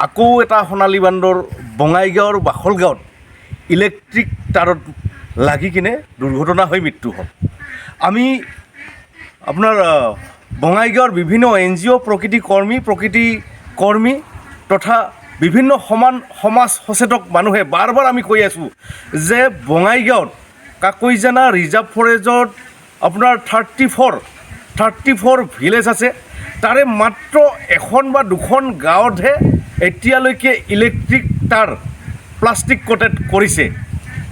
আকৌ এটা সোণালী বান্দৰ বঙাইগাঁৱৰ বাখলগাঁৱত ইলেক্ট্ৰিক তাৰত লাগি কিনে দুৰ্ঘটনা হৈ মৃত্যু হ'ল। আমি আপোনাৰ বঙাইগাঁৱৰ বিভিন্ন NGO প্ৰকৃতি কৰ্মী তথা বিভিন্ন সমাজ সচেতক মানুহে বাৰ আমি কৈ আছোঁ যে বঙাইগাঁৱত কাকৈজানা ৰিজাৰ্ভ ফৰেষ্টত আপোনাৰ 34 ভিলেজ আছে। তাৰে মাত্ৰ এখন বা দুখন গাঁৱতহে এতিয়ালৈকে ইলেক্ট্ৰিক তাঁৰ প্লাষ্টিক কটেড কৰিছে,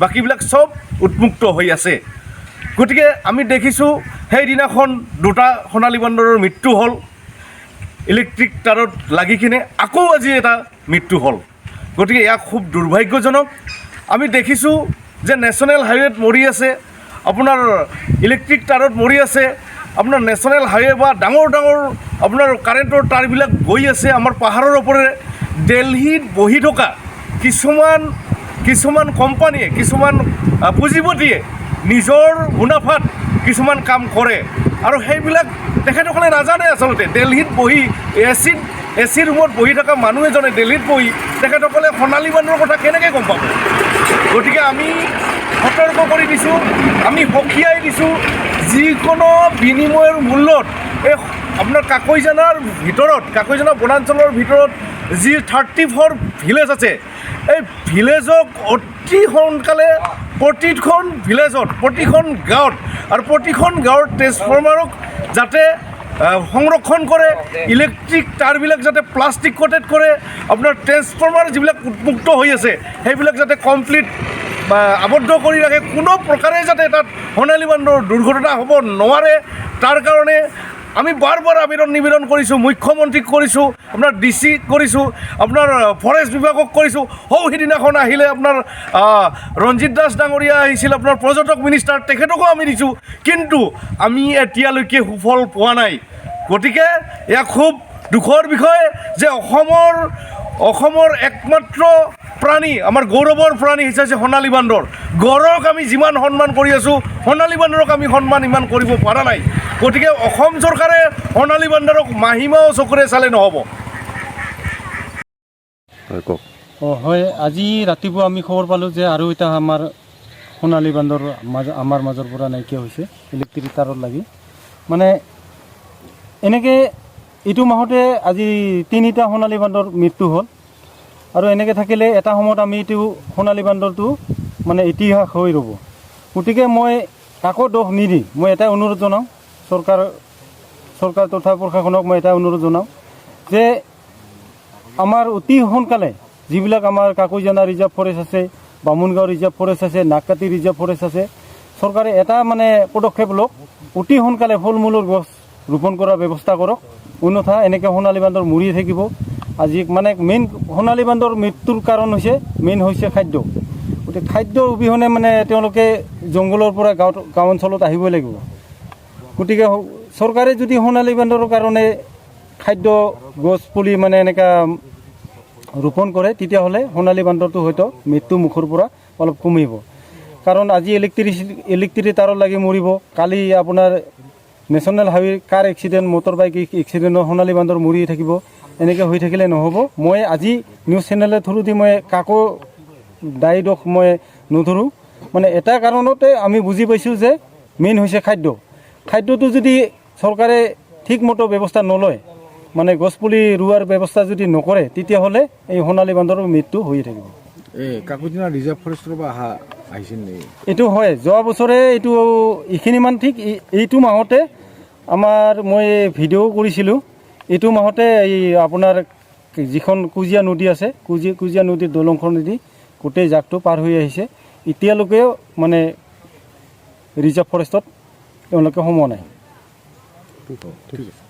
বাকীবিলাক চব উন্মুক্ত হৈ আছে। গতিকে আমি দেখিছোঁ সেইদিনাখন দুটা সোণালী বান্দৰৰ মৃত্যু হ'ল ইলেক্ট্ৰিক তাঁৰত লাগি কিনে, আকৌ আজি এটা মৃত্যু হ'ল। গতিকে ইয়াক খুব দুৰ্ভাগ্যজনক। আমি দেখিছোঁ যে নেশ্যনেল হাইৱেত মৰি আছে, আপোনাৰ ইলেক্ট্ৰিক তাঁৰত মৰি আছে, আপোনাৰ নেশ্যনেল হাইৱে বা ডাঙৰ আপোনাৰ কাৰেণ্টৰ তাঁৰবিলাক গৈ আছে আমাৰ পাহাৰৰ ওপৰেৰে। দিল্লীত বহি থকা কিছুমান কোম্পানীয়ে, কিছুমান পুঁজিপতিয়ে নিজৰ মুনাফাত কিছুমান কাম কৰে আৰু সেইবিলাক তেখেতসকলে নাজানে। আচলতে দিল্লীত বহি এচি ৰুমত বহি থকা মানুহ এজনে দিল্লীত বহি তেখেতসকলে সোণালী বান্দৰৰ কথা কেনেকৈ গম পাব? গতিকে আমি সতৰ্ক কৰি দিছোঁ, আমি সকীয়াই দিছোঁ, যিকোনো বিনিময়ৰ মূল্যত এই আপোনাৰ কাকৈজানা বনাঞ্চলৰ ভিতৰত যি 34 ভিলেজ আছে, এই ভিলেজক অতি সোনকালে প্ৰতিখন ভিলেজত, প্ৰতিখন গাঁৱত আৰু প্ৰতিখন গাঁৱৰ ট্ৰেন্সফৰ্মাৰক যাতে সংৰক্ষণ কৰে, ইলেক্ট্ৰিক তাঁৰবিলাক যাতে প্লাষ্টিক কটেড কৰে, আপোনাৰ ট্ৰেন্সফৰ্মাৰ যিবিলাক উন্মুক্ত হৈ আছে সেইবিলাক যাতে কমপ্লিট আবদ্ধ কৰি ৰাখে, কোনো প্ৰকাৰে যাতে তাত সোণালী বান্দৰ দুৰ্ঘটনা হ'ব নোৱাৰে। তাৰ কাৰণে আমি বাৰ নিবেদন কৰিছোঁ, মুখ্যমন্ত্ৰীক কৰিছোঁ, আপোনাৰ DC কৰিছোঁ, আপোনাৰ ফৰেষ্ট বিভাগক কৰিছোঁ। সিদিনাখন আহিলে আপোনাৰ ৰঞ্জিত দাস ডাঙৰীয়া আহিছিল, আপোনাৰ পৰ্যটক মিনিষ্টাৰ, তেখেতকো আমি দিছোঁ, কিন্তু আমি এতিয়ালৈকে সুফল পোৱা নাই। গতিকে এয়া খুব দুখৰ বিষয় যে অসমৰ একমাত্ৰ প্ৰাণী, আমাৰ গৌৰৱৰ প্ৰাণী হৈছে সোণালী বান্দৰ। গড়ক আমি যিমান সন্মান কৰি আছোঁ, সোণালী বান্দৰক আমি সন্মান ইমান কৰিব পৰা নাই। গতিকে অসম চৰকাৰে সোণালী বান্দৰক মাহিমাও চকুৰে চালে নহ'ব। হয়, আজি ৰাতিপুৱা আমি খবৰ পালোঁ যে আৰু এটা আমাৰ সোণালী বান্দৰ আমাৰ মাজৰ পৰা নাইকিয়া হৈছে ইলেক্ট্ৰিক তাঁৰত লাগি। মানে এনেকৈ এইটো মাহতে আজি 3টা সোণালী বান্দৰ মৃত্যু হ'ল আৰু এনেকৈ থাকিলে এটা সময়ত আমি এইটো সোণালী বান্দৰটো মানে ইতিহাস হৈ ৰ'ব। গতিকে মই কাকো দোষ নিদি মই এটা অনুৰোধ জনাওঁ, চৰকাৰ তথা প্ৰশাসনক মই এটা অনুৰোধ জনাওঁ যে আমাৰ অতি সোনকালে যিবিলাক আমাৰ কাকৈজানা ৰিজাৰ্ভ ফৰেষ্ট আছে, বামুণগাঁও ৰিজাৰ্ভ ফৰেষ্ট আছে, নাগকাটি ৰিজাৰ্ভ ফৰেষ্ট আছে, চৰকাৰে এটা মানে পদক্ষেপ লওক, অতি সোনকালে ফল মূলৰ গছ ৰোপণ কৰাৰ ব্যৱস্থা কৰক। অন্যথা এনেকৈ সোণালী বান্দৰ মৰিয়ে থাকিব। আজি মানে মেইন সোণালী বান্দৰ মৃত্যুৰ কাৰণ হৈছে খাদ্য। গতিকে খাদ্য অবিহনে মানে তেওঁলোকে জংঘলৰ পৰা গাঁও অঞ্চলত আহিবই লাগিব। গতিকে চৰকাৰে যদি সোণালী বান্দৰৰ কাৰণে খাদ্য গছ পুলি মানে এনেকুৱা ৰোপণ কৰে, তেতিয়াহ'লে সোণালী বান্দৰটো হয়তো মৃত্যু মুখৰ পৰা অলপ কমিব। কাৰণ আজি ইলেক্ট্ৰিক তাঁৰত লাগি মৰিব, কালি আপোনাৰ নেশ্যনেল হাইৱে কাৰ এক্সিডেণ্ট, মটৰ বাইক এক্সিডেণ্টত সোণালী বান্দৰ মৰি থাকিব। এনেকৈ হৈ থাকিলে নহ'ব। মই আজি নিউজ চেনেলৰ থ্ৰু দি মই কাকো দায়ী দোষ মই নধৰোঁ। মানে এটা কাৰণতে আমি বুজি পাইছোঁ যে মেইন হৈছে খাদ্যটো যদি চৰকাৰে ঠিকমতো ব্যৱস্থা নলয়, মানে গছপুলি ৰোৱাৰ ব্যৱস্থা যদি নকৰে, তেতিয়াহ'লে এই সোণালী বান্দৰৰ মৃত্যু হৈয়ে থাকিব। কাকৈজানা ৰিজাৰ্ভ ফৰেষ্টৰ পৰা আহিছিল নেকি? এইটো হয়, যোৱা বছৰে এইখিনিমান ঠিক এইটো মাহতে মই ভিডিঅ' কৰিছিলোঁ। এইটো মাহতে এই আপোনাৰ যিখন কুজিয়া নদী আছে, কুজিয়া নদীৰ দলংখনেদি গোটেই জাকটো পাৰ হৈ আহিছে। এতিয়ালৈকেও মানে ৰিজাৰ্ভ ফৰেষ্টত তেওঁলোকে সোমোৱা নাই। ঠিক আছে।